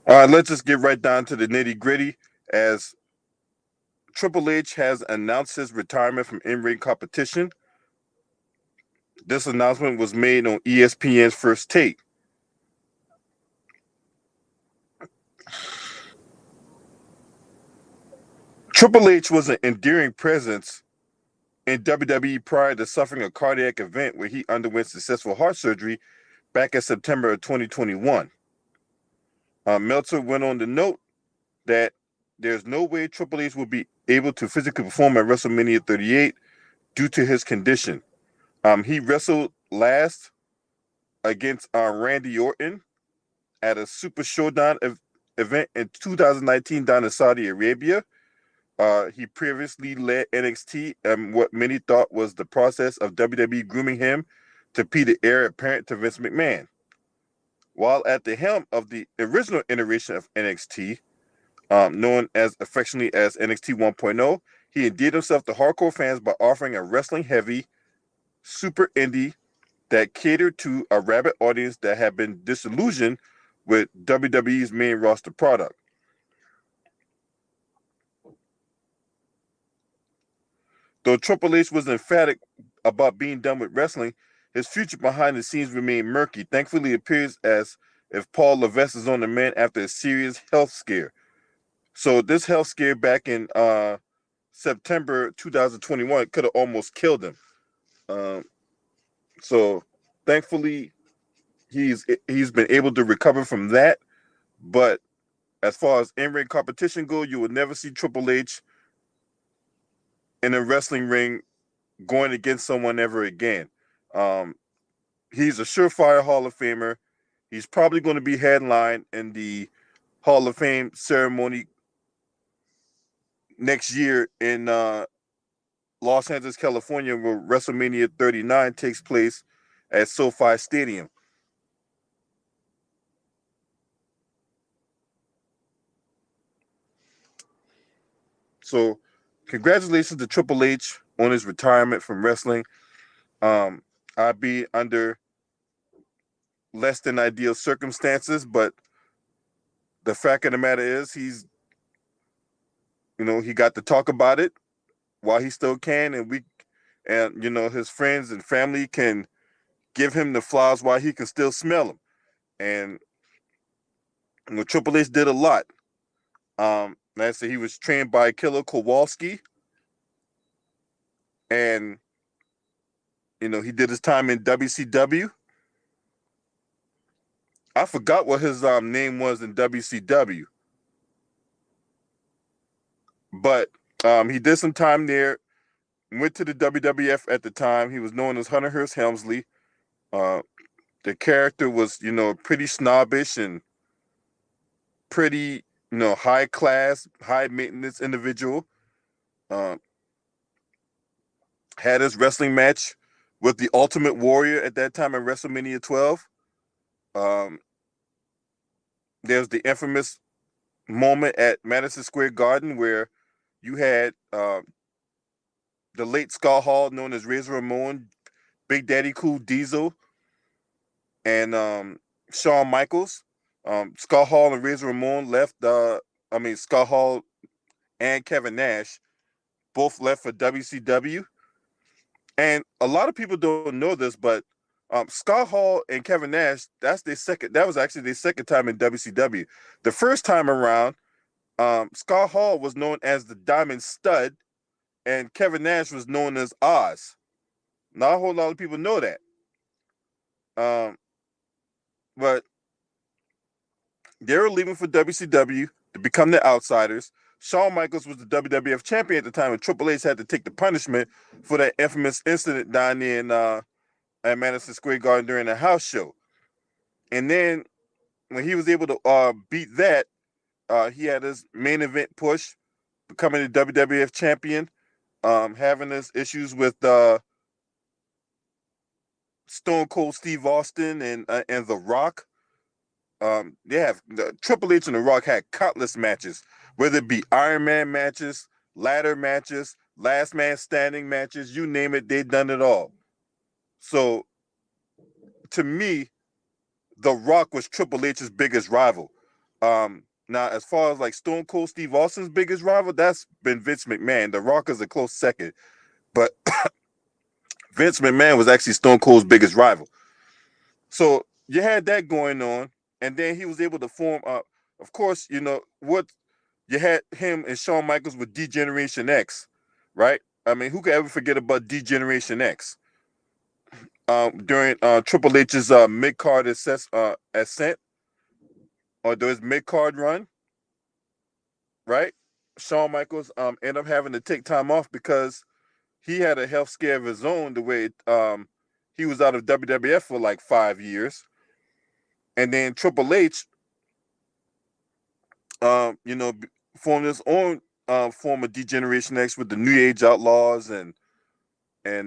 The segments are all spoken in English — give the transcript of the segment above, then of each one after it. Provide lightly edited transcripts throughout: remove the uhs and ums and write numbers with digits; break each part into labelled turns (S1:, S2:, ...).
S1: All right, let's just get right down to the nitty gritty. As Triple H has announced his retirement from in-ring competition, this announcement was made on ESPN's First Take. Triple H was an endearing presence in WWE prior to suffering a cardiac event where he underwent successful heart surgery back in September of 2021. Meltzer went on to note that there's no way Triple H will be able to physically perform at WrestleMania 38 due to his condition. He wrestled last against Randy Orton at a Super Showdown event in 2019 down in Saudi Arabia. He previously led NXT and what many thought was the process of WWE grooming him to be the heir apparent to Vince McMahon. While at the helm of the original iteration of NXT, known as affectionately as NXT 1.0, he endeared himself to hardcore fans by offering a wrestling heavy super indie that catered to a rabid audience that had been disillusioned with WWE's main roster product. Though Triple H was emphatic about being done with wrestling, his future behind the scenes remained murky. Thankfully, it appears as if Paul Levesque is on the mend after a serious health scare. So this health scare back in September 2021 could have almost killed him. Um, so thankfully, he's been able to recover from that. But as far as in-ring competition go, you will never see Triple H in a wrestling ring going against someone ever again. Um, he's a surefire Hall of Famer. He's probably going to be headline in the Hall of Fame ceremony next year in Los Angeles, California, where WrestleMania 39 takes place at SoFi Stadium. So, congratulations to Triple H on his retirement from wrestling. I'd be under less than ideal circumstances, but the fact of the matter is, he got to talk about it while he still can, and his friends and family can give him the flowers while he can still smell them. And Triple H did a lot. Like I said, he was trained by Killer Kowalski, and he did his time in WCW. I forgot what his name was in WCW, but he did some time there. Went to the WWF at the time. He was known as Hunter Hearst Helmsley. Uh, the character was, pretty snobbish and pretty, high class, high maintenance individual. Uh, had his wrestling match with the Ultimate Warrior at that time at WrestleMania 12. Um, there's the infamous moment at Madison Square Garden where you had the late Scott Hall, known as Razor Ramon, Big Daddy Cool Diesel, and Shawn Michaels. Scott Hall and Razor Ramon left. Scott Hall and Kevin Nash both left for WCW. And a lot of people don't know this, but Scott Hall and Kevin Nash, that's their second. That was actually their second time in WCW. The first time around, Scott Hall was known as the Diamond Stud, and Kevin Nash was known as Oz. Not a whole lot of people know that. Um, but they were leaving for WCW to become the Outsiders. Shawn Michaels was the WWF champion at the time, and Triple H had to take the punishment for that infamous incident down there at Madison Square Garden during a house show. And then when he was able to beat that, he had his main event push, becoming the WWF champion, having his issues with Stone Cold Steve Austin and The Rock. Triple H and The Rock had countless matches, whether it be Iron Man matches, ladder matches, last man standing matches, you name it, they done it all. So to me, The Rock was Triple H's biggest rival. Now, as far as like Stone Cold Steve Austin's biggest rival, that's been Vince McMahon. The Rock is a close second, but Vince McMahon was actually Stone Cold's biggest rival. So you had that going on, and then he was able to form up. Of course, what you had him and Shawn Michaels with D-Generation X, right? I mean, who could ever forget about D-Generation X? During Triple H's mid card ascent or his mid card run, right? Shawn Michaels ended up having to take time off because he had a health scare of his own. The way he was out of WWF for like 5 years, and then Triple H, you know, formed his own form of D-Generation X with the New Age Outlaws and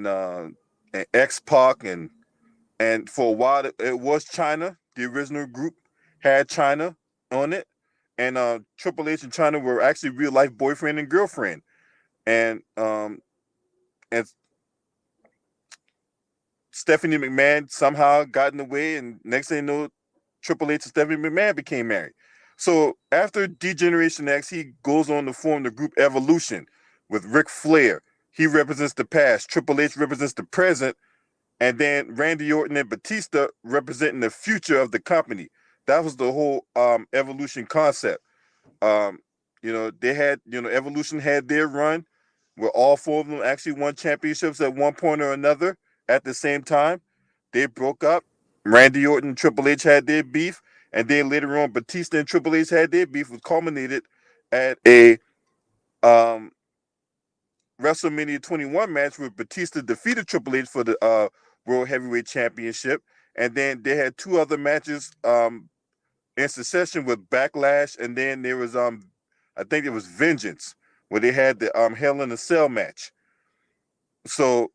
S1: uh, and X Pac and for a while it was China. The original group had China on it, and Triple H and China were actually real life boyfriend and girlfriend, and and Stephanie McMahon somehow got in the way, and next thing you know, Triple H and Stephanie McMahon became married. So after D-Generation X, he goes on to form the group Evolution with Ric Flair. He represents the past. Triple H represents the present, and then Randy Orton and Batista representing the future of the company. That was the whole Evolution concept. Um, they had, Evolution had their run where all four of them actually won championships at one point or another at the same time. They broke up. Randy Orton and Triple H had their beef, and then later on, Batista and Triple H had their beef, was culminated at a um, WrestleMania 21 match where Batista defeated Triple H for the World Heavyweight Championship, and then they had two other matches in succession with Backlash, and then there was I think it was Vengeance, where they had the Hell in a Cell match. So,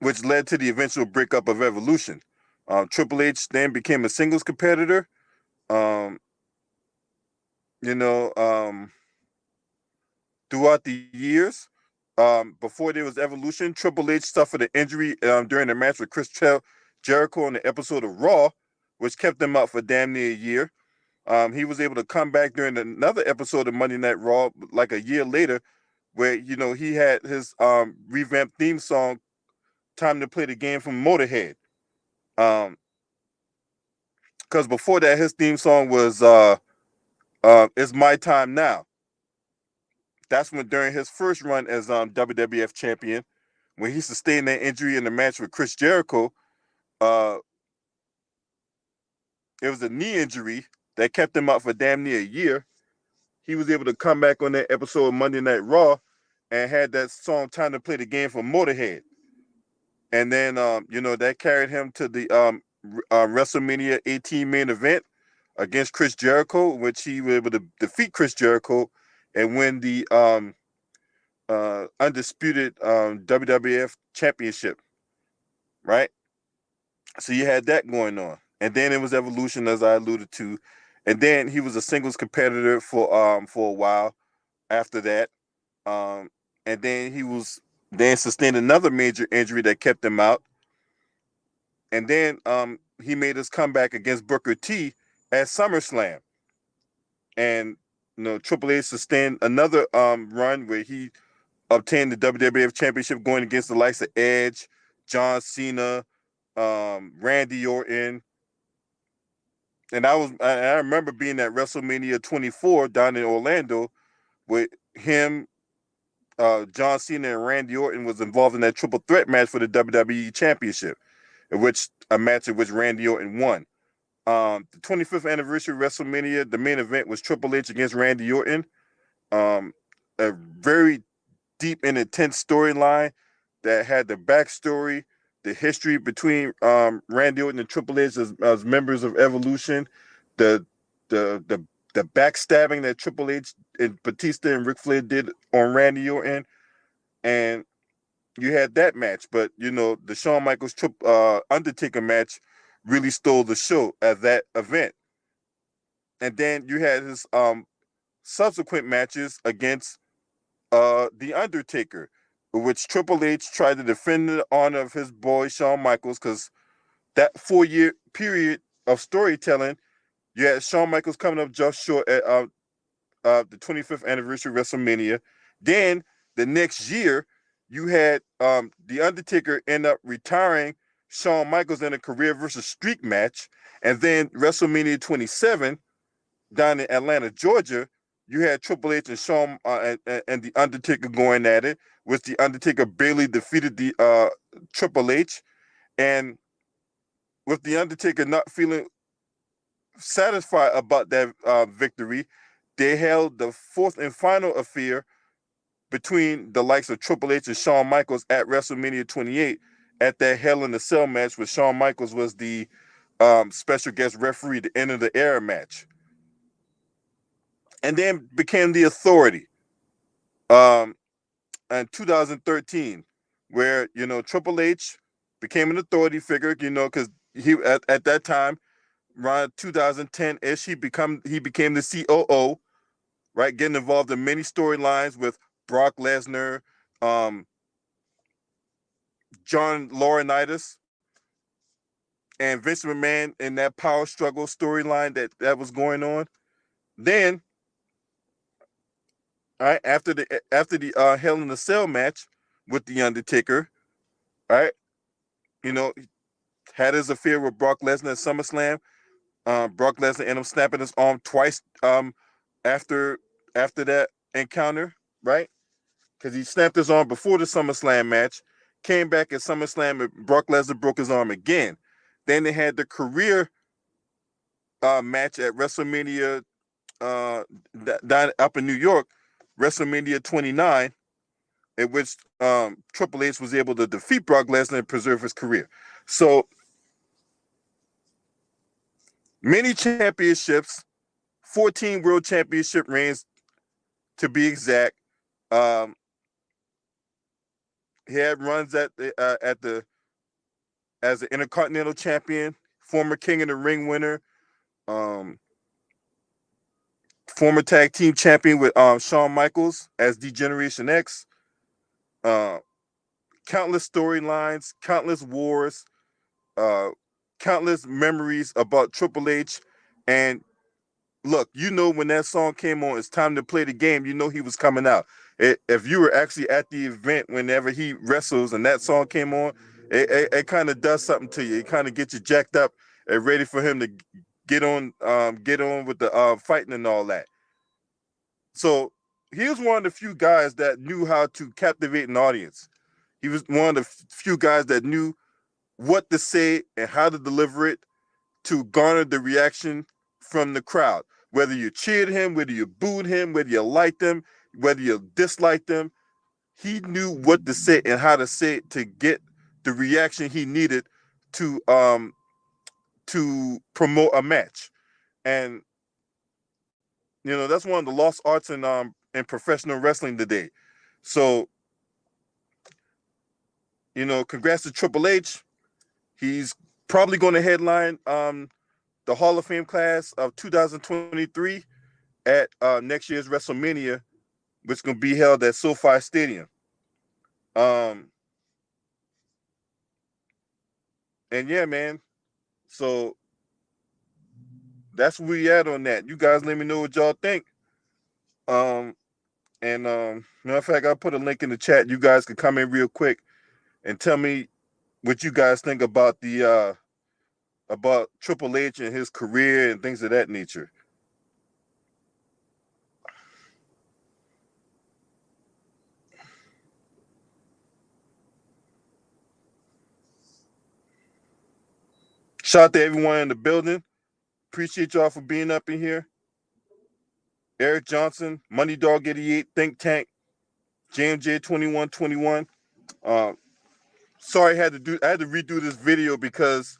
S1: which led to the eventual breakup of Evolution. Triple H then became a singles competitor. Um, you know, throughout the years, before there was Evolution, Triple H suffered an injury during a match with Chris Jericho on the episode of Raw, which kept him out for damn near a year. He was able to come back during another episode of Monday Night Raw, like a year later, where he had his revamped theme song, "Time to Play the Game" from Motorhead. Because before that, his theme song was "It's My Time Now." That's when during his first run as WWF champion, when he sustained that injury in the match with Chris Jericho, uh, it was a knee injury that kept him out for damn near a year. He was able to come back on that episode of Monday Night Raw and had that song "Time to Play the Game" from Motorhead. And then, that carried him to the WrestleMania 18 main event against Chris Jericho, which he was able to defeat Chris Jericho and win the undisputed WWF championship, right? So you had that going on. And then it was Evolution, as I alluded to. And then he was a singles competitor for a while after that. Um, and then he sustained another major injury that kept him out. And then he made his comeback against Booker T at SummerSlam. And Triple H sustained another run where he obtained the WWF Championship going against the likes of Edge, John Cena, Randy Orton. And I remember being at WrestleMania 24 down in Orlando with him, John Cena, and Randy Orton was involved in that triple threat match for the WWE Championship, a match in which Randy Orton won. The 25th anniversary of WrestleMania, the main event was Triple H against Randy Orton. A very deep and intense storyline that had the backstory, the history between Randy Orton and Triple H as members of Evolution, the the the the backstabbing that Triple H and Batista and Ric Flair did on Randy Orton, and you had that match. But the Shawn Michaels Undertaker match really stole the show at that event. And then you had his subsequent matches against The Undertaker, which Triple H tried to defend the honor of his boy Shawn Michaels, because that 4-year period of storytelling, you had Shawn Michaels coming up just short at the 25th anniversary of WrestleMania. Then the next year, you had The Undertaker end up retiring Shawn Michaels in a career versus streak match. And then WrestleMania 27 down in Atlanta, Georgia, you had Triple H and Shawn and The Undertaker going at it, which The Undertaker barely defeated the Triple H. And with The Undertaker not feeling satisfied about that victory, they held the fourth and final affair between the likes of Triple H and Shawn Michaels at WrestleMania 28 at that Hell in a Cell match, where Shawn Michaels was the special guest referee, the end of the era match, and then became the Authority um, in 2013, where Triple H became an authority figure, because he at that time, around 2010 ish, he became the COO, right, getting involved in many storylines with Brock Lesnar, um, John Laurinaitis, and Vince McMahon in that power struggle storyline that was going on. Then, all right, after the Hell in a Cell match with the Undertaker, all right, you know, had his affair with Brock Lesnar at SummerSlam. Brock Lesnar ended up snapping his arm twice after after that encounter, right? Because he snapped his arm before the SummerSlam match, came back at SummerSlam, and Brock Lesnar broke his arm again. Then they had the career match at WrestleMania down up in New York, WrestleMania 29, in which Triple H was able to defeat Brock Lesnar and preserve his career. So many championships, 14 world championship reigns to be exact. Um, he had runs at the as an Intercontinental Champion, former King of the Ring winner, um, former Tag Team Champion with Shawn Michaels as D-Generation X. Uh, Countless storylines, countless wars, uh, countless memories about Triple H. And look, when that song came on, it's time to play the game. He was coming out. If you were actually at the event whenever he wrestles and that song came on, it kind of does something to you. It kind of gets you jacked up and ready for him to get on with the fighting and all that. So he was one of the few guys that knew how to captivate an audience. He was one of the few guys that knew what to say and how to deliver it to garner the reaction from the crowd. Whether you cheered him, whether you booed him, whether you liked him, whether you disliked him, he knew what to say and how to say it to get the reaction he needed to promote a match. And that's one of the lost arts in professional wrestling today. So, congrats to Triple H. He's probably going to headline the Hall of Fame class of 2023 at next year's WrestleMania, which is going to be held at SoFi Stadium. Um, and yeah, man. So that's where we at on that. You guys let me know what y'all think. And matter of fact, I'll put a link in the chat. You guys can come in real quick and tell me what you guys think about the about Triple H and his career and things of that nature. Shout out to everyone in the building. Appreciate y'all for being up in here. Eric Johnson, Money Dog 88, Think Tank, JMJ 2121. Sorry, I had to redo this video because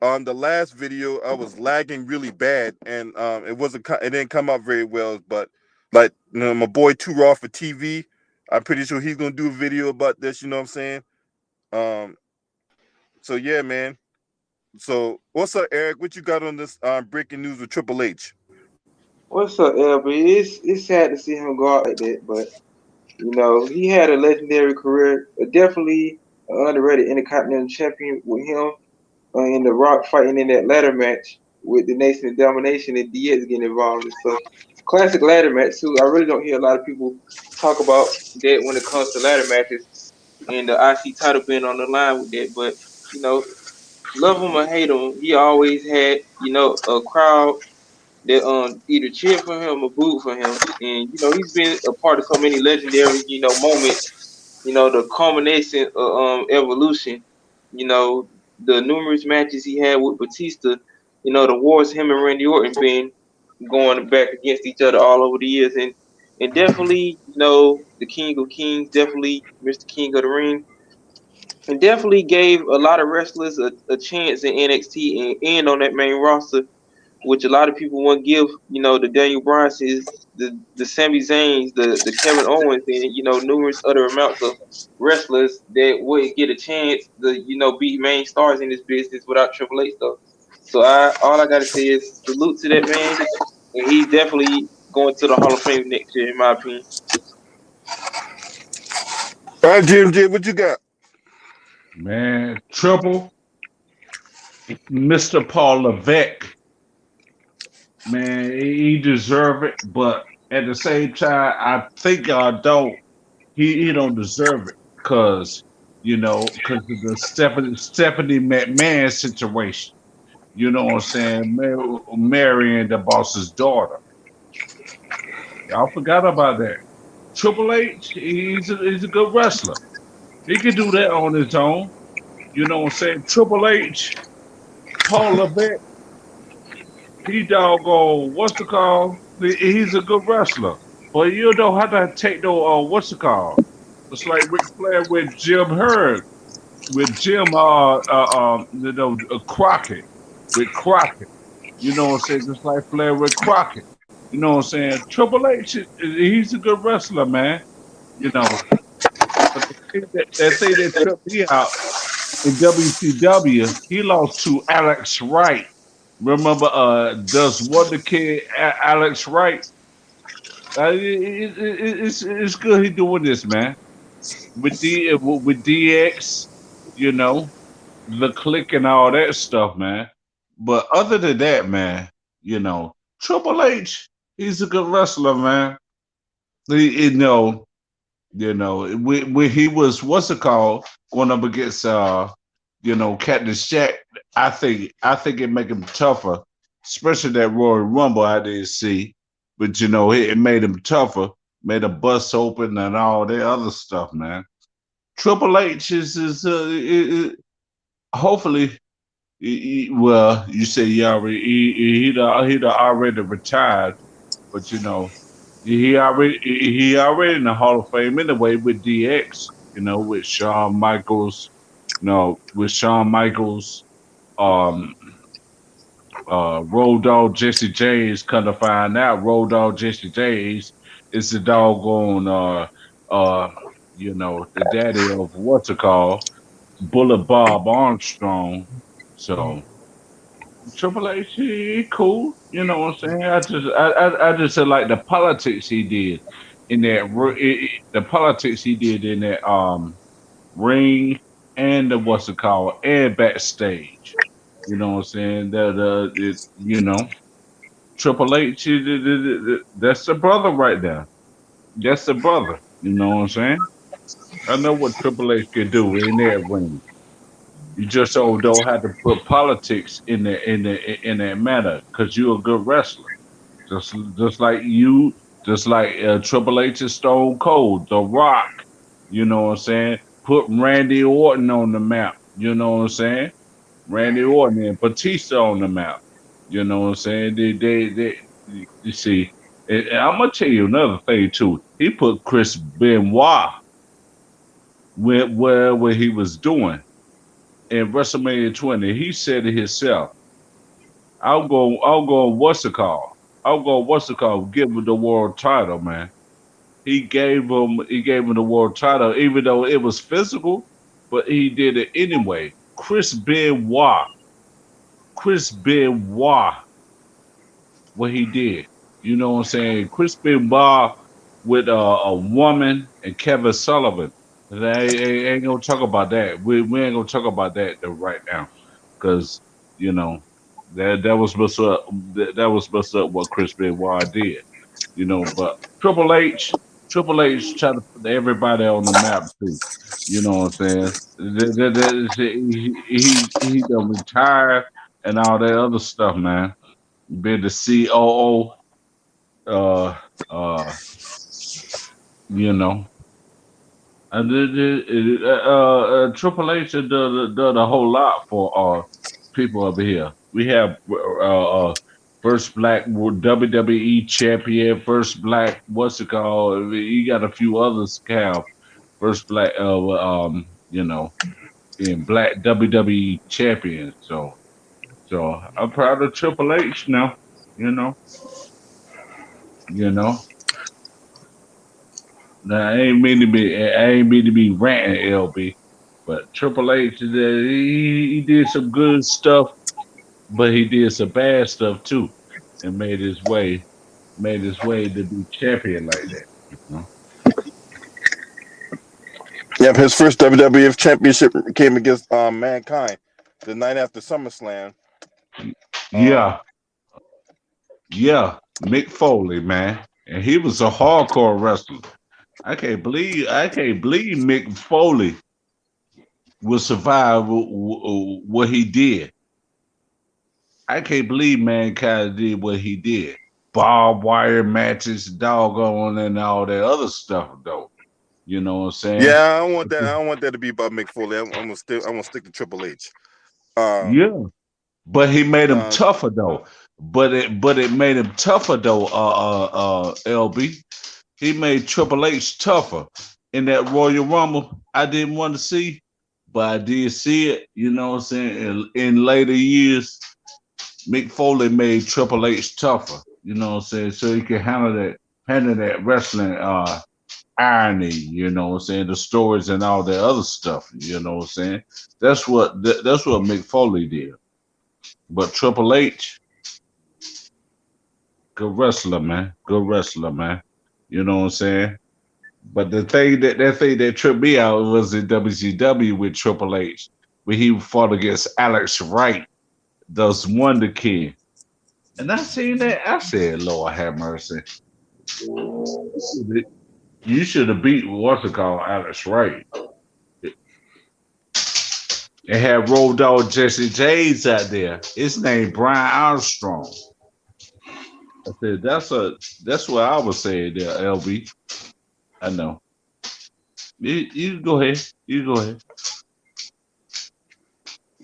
S1: on the last video I was lagging really bad and it didn't come out very well. But like my boy Too Raw for TV, I'm pretty sure he's gonna do a video about this. You know what I'm saying? Um, so yeah, man. So what's up, Eric? What you got on this breaking news with Triple H?
S2: What's up, LB? It's sad to see him go out like that, but he had a legendary career. Definitely an underrated Intercontinental Champion with him in the Rock fighting in that ladder match. with the Nation of Domination and DX getting involved and stuff. Classic ladder match too. I really don't hear a lot of people talk about that when it comes to ladder matches and the IC title being on the line with that. But you know, love him or hate him, he always had a crowd that either cheered for him or booed for him. And he's been a part of so many legendary moments. The culmination of evolution. The numerous matches he had with Batista. The wars him and Randy Orton been going back against each other all over the years, and definitely the King of Kings, definitely Mr. King of the Ring, and definitely gave a lot of wrestlers a chance in NXT and on that main roster, which a lot of people won't give, the Daniel Bryan's, the Sami Zayn's, the Kevin Owens, and numerous other amounts of wrestlers that wouldn't get a chance to be main stars in this business without Triple H though. So all I gotta say is salute to that man, and he's definitely going to the Hall of Fame next year, in my opinion.
S1: All right, Jim, what you got?
S3: Man, Triple, Mr. Paul Levesque, man, he deserve it, but at the same time, I think he don't deserve it because because of the Stephanie McMahon situation. You know what I'm saying? Marrying the boss's daughter. Y'all forgot about that. Triple H, he's a good wrestler. He can do that on his own. You know what I'm saying? Triple H, Paul Levesque, he doggone, what's the call? He's a good wrestler. But you don't have to take no, what's the call? It's like Ric Flair with Jim Herd, with Jim, Crockett, with Crockett. You know what I'm saying? Just like Flair with Crockett. You know what I'm saying? Triple H, he's a good wrestler, man. You know, but the thing that tripped me out in WCW, he lost to Alex Wright. Remember, does Wonder Kid Alex Wright? It's good he doing this, man. With DX, you know, the click and all that stuff, man. But other than that, man, Triple H, he's a good wrestler, man. You know, when he was what's it called going up against Captain Shack, I think it make him tougher, especially that Royal Rumble I didn't see, but it made him tougher, made a bust open and all that other stuff, man. Triple H hopefully. Well, you say he already he'd already retired, but he already in the Hall of Fame anyway with DX, with Shawn Michaels, with Shawn Michaels, um, Road Dogg Jesse James. Come to find out, Road Dogg Jesse James is the doggone uh, the daddy of what's it called, Bullet Bob Armstrong. So Triple H, he cool. You know what I'm saying? I just like the politics he did in that the politics he did in that ring and the what's it called and backstage. You know what I'm saying? Triple H, that's the brother right there. That's the brother. You know what I'm saying? I know what Triple H can do in that ring. You just don't have to put politics in that matter because you're a good wrestler. Just like you, just like Triple H is Stone Cold, The Rock. You know what I'm saying? Put Randy Orton on the map. You know what I'm saying? Randy Orton and Batista on the map. You know what I'm saying? You see, and I'm gonna tell you another thing too. He put Chris Benoit where he was doing in WrestleMania 20. He said it himself. What's it called? What's it called? Give him the world title, man. He gave him the world title, even though it was physical, but he did it anyway. Chris Benoit, what he did. You know what I'm saying? Chris Benoit with a woman and Kevin Sullivan. Ain't gonna talk about that. We ain't gonna talk about that though right now, because you know. That was messed up what Chris Benoit did, But Triple H tried to put everybody on the map too. You know what I'm saying? He done retired and all that other stuff, man. Been the COO, uh, uh, you know. And Triple H done a whole lot for people over here. We have first black WWE champion, first black what's it called? I mean, you got a few others have first black being black WWE champion. So I'm proud of Triple H now. You know, you know. Now I ain't mean to be ranting, LB. But Triple H, he did some good stuff, but he did some bad stuff too, and made his way to be champion like that. You know?
S1: Yep, his first WWF championship came against Mankind the night after SummerSlam. Um,
S3: Yeah, yeah, Mick Foley, man, and he was a hardcore wrestler. I can't believe Mick Foley will survive what he did. I can't believe Mankind did what he did. Barbed wire matches, doggone, and all that other stuff, though. You know what I'm saying?
S1: yeah, I don't want that. I don't want that to be about Mick Foley. I'm gonna stick to Triple H. Um,
S3: Yeah. But he made him
S1: uh,
S3: tougher though. But it made him tougher though, LB. He made Triple H tougher in that Royal Rumble. I didn't want to see, but I did see it, you know what I'm saying? In later years, Mick Foley made Triple H tougher, you know what I'm saying? So he could handle that wrestling irony, you know what I'm saying, the stories and all that other stuff, you know what I'm saying? That's what Mick Foley did. But Triple H, good wrestler, man. Good wrestler, man. You know what I'm saying? But that thing that tripped me out was in WCW with Triple H, when he fought against Alex Wright, those Wonder Kid. And I seen that, I said, Lord have mercy. You should have beat what's it called, Alex Wright. It had Road Dogg Jesse James out there. His name Brian Armstrong. I said that's what I was saying there, LB. I know. You go ahead. You go ahead.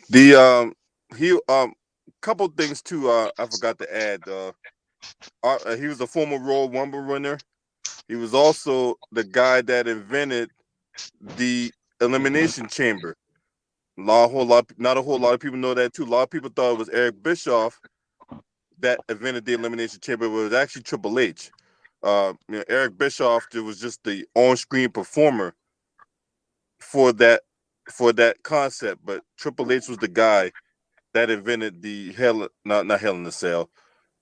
S1: the he couple things too. I forgot to add. He was a former Royal Rumble winner. He was also the guy that invented the Elimination Chamber. Not a whole lot of people know that too. A lot of people thought it was Eric Bischoff that invented the Elimination Chamber, but it was actually Triple H. Eric Bischoff was just the on-screen performer for that concept, but Triple H was the guy that invented the not Hell in the Cell,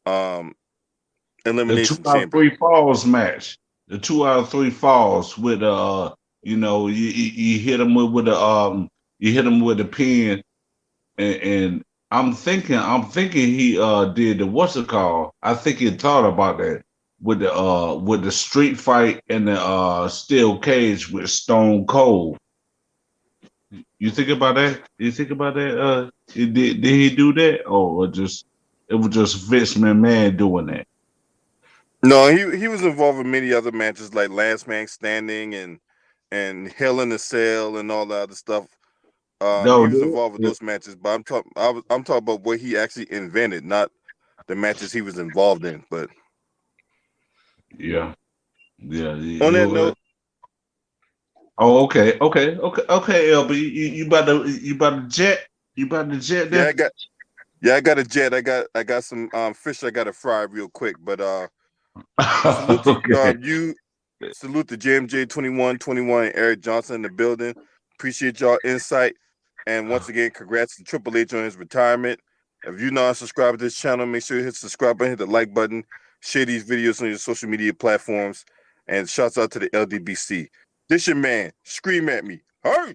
S1: um,
S3: The two
S1: Elimination
S3: out of
S1: Chamber.
S3: three falls match. The 2 out of 3 falls with you hit him with the you hit him with the pin, and I'm thinking he did the what's it called? I think he thought about that with the street fight and the steel cage with Stone Cold. You think about that? You think about that? Did he do that, or just it was just Vince McMahon doing that?
S1: No, he was involved in many other matches like Last Man Standing and Hell in a Cell and all the other stuff. He
S3: No,
S1: was involved with those matches, but I'm talking about what he actually invented, not the matches he was involved in. But
S3: yeah, yeah.
S1: on that note,
S3: Oh, okay. LB, you about to jet? You about to jet
S1: yeah,
S3: there?
S1: I got a jet. I got some fish I got to fry real quick. But salute to
S3: Okay.
S1: you. Salute to JMJ 2121 and Eric Johnson in the building. Appreciate y'all insight. And once again, congrats to Triple H on his retirement. If you're not subscribed to this channel, make sure you hit subscribe button, hit the like button, share these videos on your social media platforms, and shouts out to the LDBC. This your man. Scream at me. Hey!